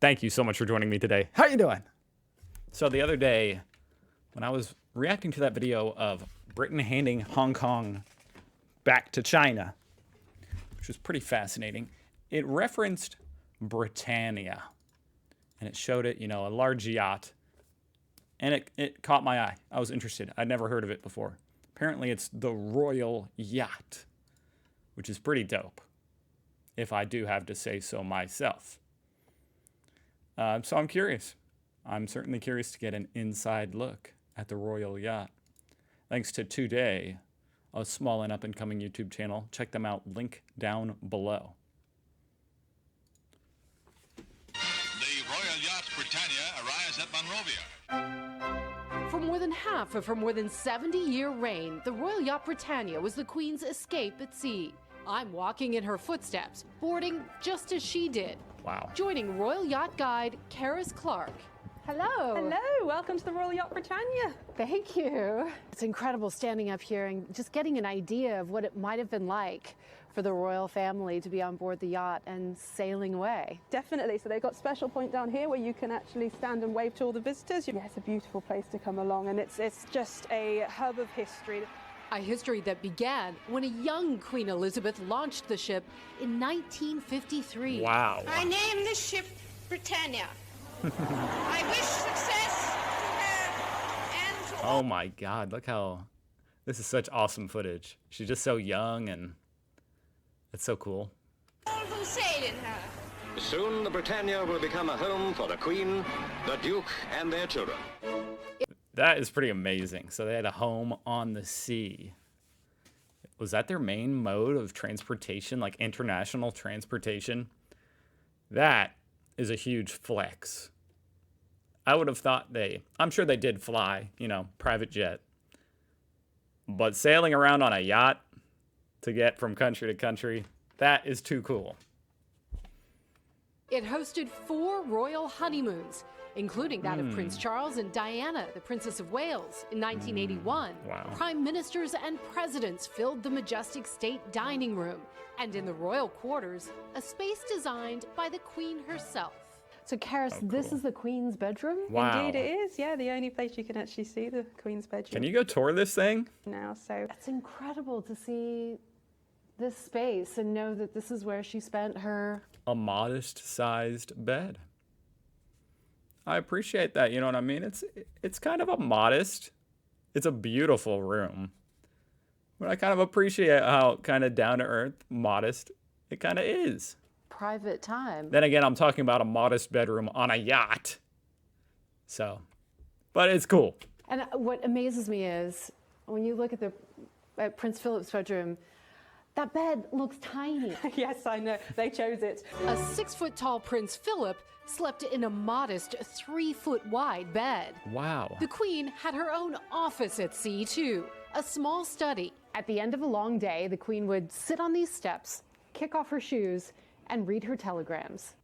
thank you so much for joining me today. How you doing? So the other day, when I was reacting to that video of Britain handing Hong Kong back to China, which was pretty fascinating, it referenced Britannia. And it showed it, you know, a large yacht. And it caught my eye. I was interested. I'd never heard of it before. Apparently it's the Royal Yacht, which is pretty dope, if I do have to say so myself. So I'm curious. I'm certainly curious to get an inside look at the Royal Yacht. Thanks to Today, a small and up-and-coming YouTube channel. Check them out, link down below. The Royal Yacht Britannia arrives at Monrovia. For more than half of her more than 70-year reign, the Royal Yacht Britannia was the Queen's escape at sea. I'm walking in her footsteps, boarding just as she did. Wow. Joining Royal Yacht Guide, Karis Clark. Hello. Hello, welcome to the Royal Yacht Britannia. Thank you. It's incredible standing up here and just getting an idea of what it might have been like for the royal family to be on board the yacht and sailing away. Definitely. So they've got a special point down here where you can actually stand and wave to all the visitors. Yeah, it's a beautiful place to come along, and it's just a hub of history. A history that began when a young Queen Elizabeth launched the ship in 1953. Wow. I name this ship Britannia. I wish success to her and to all. Oh my God, look how, this is such awesome footage. She's just so young and it's so cool. All who sail in her. Soon the Britannia will become a home for the Queen, the Duke, and their children. That is pretty amazing. So they had a home on the sea. Was that their main mode of transportation, like international transportation? That is a huge flex. I would have thought I'm sure they did fly, you know, private jet. But sailing around on a yacht to get from country to country, that is too cool. It hosted 4 royal honeymoons, including that of Prince Charles and Diana, the Princess of Wales, in 1981. Wow. Prime ministers and presidents filled the majestic state dining room, and in the royal quarters, a space designed by the Queen herself. So Karis, this is the Queen's bedroom? Wow. Indeed it is, yeah, the only place you can actually see the Queen's bedroom. Can you go tour this thing? now, so It's incredible to see this space and know that this is where she spent her... A modest-sized bed. I appreciate that, you know what I mean? It's kind of a modest, it's a beautiful room. But I kind of appreciate how kind of down-to-earth, modest it kind of is. private time. Then again, I'm talking about a modest bedroom on a yacht. So, but it's cool. And what amazes me is when you look at Prince Philip's bedroom, that bed looks tiny. yes, I know, they chose it. A 6-foot-tall Prince Philip slept in a modest 3-foot-wide bed. Wow. The Queen had her own office at sea, too, a small study. At the end of a long day, the Queen would sit on these steps, kick off her shoes, and read her telegrams.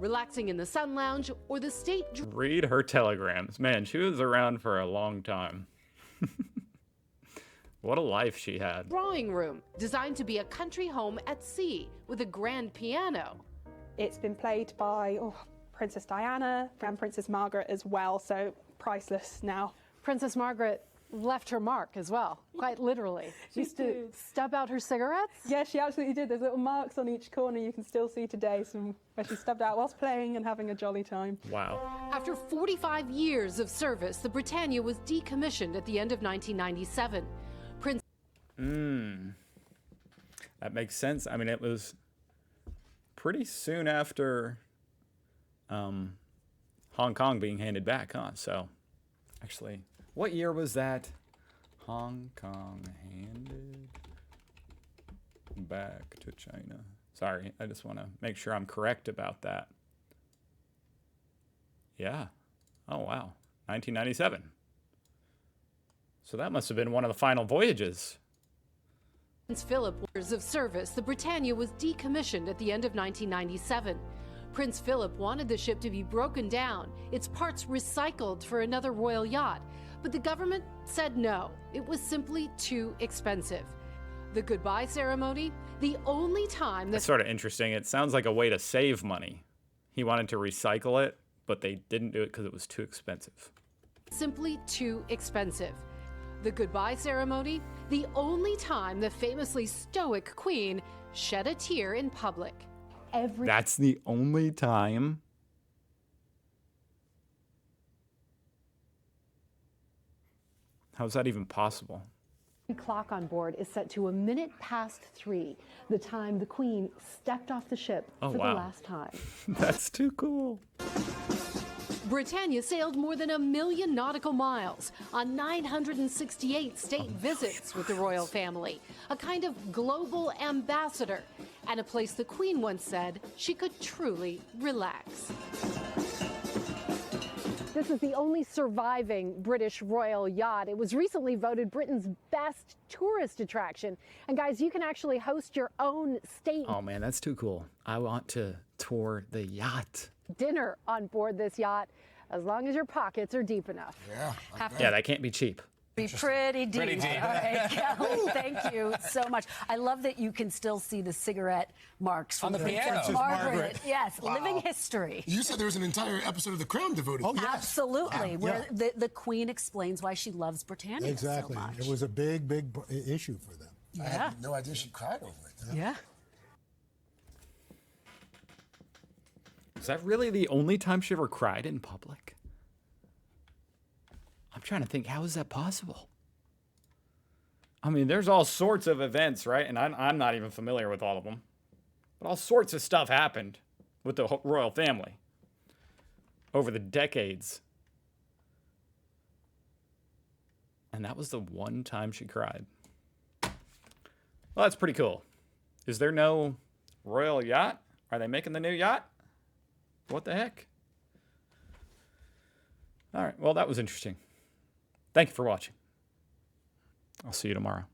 Relaxing in the sun lounge or the state Read her telegrams. Man, she was around for a long time. What a life she had. drawing room, designed to be a country home at sea with a grand piano. It's been played by Princess Diana and Princess Margaret as well, so priceless now. Princess Margaret left her mark as well, quite literally. She used to stub out her cigarettes. Yeah, she absolutely did. There's little marks on each corner you can still see today, some where she stubbed out whilst playing and having a jolly time. Wow. After 45 years of service, the Britannia was decommissioned at the end of 1997. That makes sense. I mean, it was pretty soon after Hong Kong being handed back, huh? So, actually, what year was that? Hong Kong handed back to China. Sorry, I just want to make sure I'm correct about that. Yeah. Oh, wow. 1997. So that must have been one of the final voyages. Prince Philip years of service, the Britannia was decommissioned at the end of 1997. Prince Philip wanted the ship to be broken down, its parts recycled for another royal yacht, but the government said no. It was simply too expensive. The goodbye ceremony, the only time That's sort of interesting. It sounds like a way to save money. he wanted to recycle it, but they didn't do it because it was too expensive. Simply too expensive. The goodbye ceremony, the only time the famously stoic queen shed a tear in public. That's the only time. How's that even possible? The clock on board is set to 3:01, the time the Queen stepped off the ship for the last time. That's too cool. Britannia sailed more than 1 million nautical miles on 968 state visits with the royal family, a kind of global ambassador, and a place the Queen once said she could truly relax. This is the only surviving British royal yacht. It was recently voted Britain's best tourist attraction. And guys, you can actually host your own state Oh man, that's too cool. I want to tour the yacht. dinner on board this yacht, as long as your pockets are deep enough. Yeah, that can't be cheap. Be pretty deep. Pretty deep. All right, Kelly, thank you so much. I love that you can still see the cigarette marks from On the piano. Princess Margaret. Yes, Wow. living history. You said there was an entire episode of The Crown devoted to that. Absolutely, where the Queen explains why she loves Britannia Exactly. so much. It was a big, big issue for them. I had no idea she cried over it. Yeah. Is that really the only time she ever cried in public? I'm trying to think, how is that possible? I mean, there's all sorts of events, right? And I'm not even familiar with all of them. But all sorts of stuff happened with the royal family over the decades. And that was the one time she cried. Well, that's pretty cool. Is there no royal yacht? Are they making the new yacht? What the heck? All right, well, that was interesting. Thank you for watching. I'll see you tomorrow.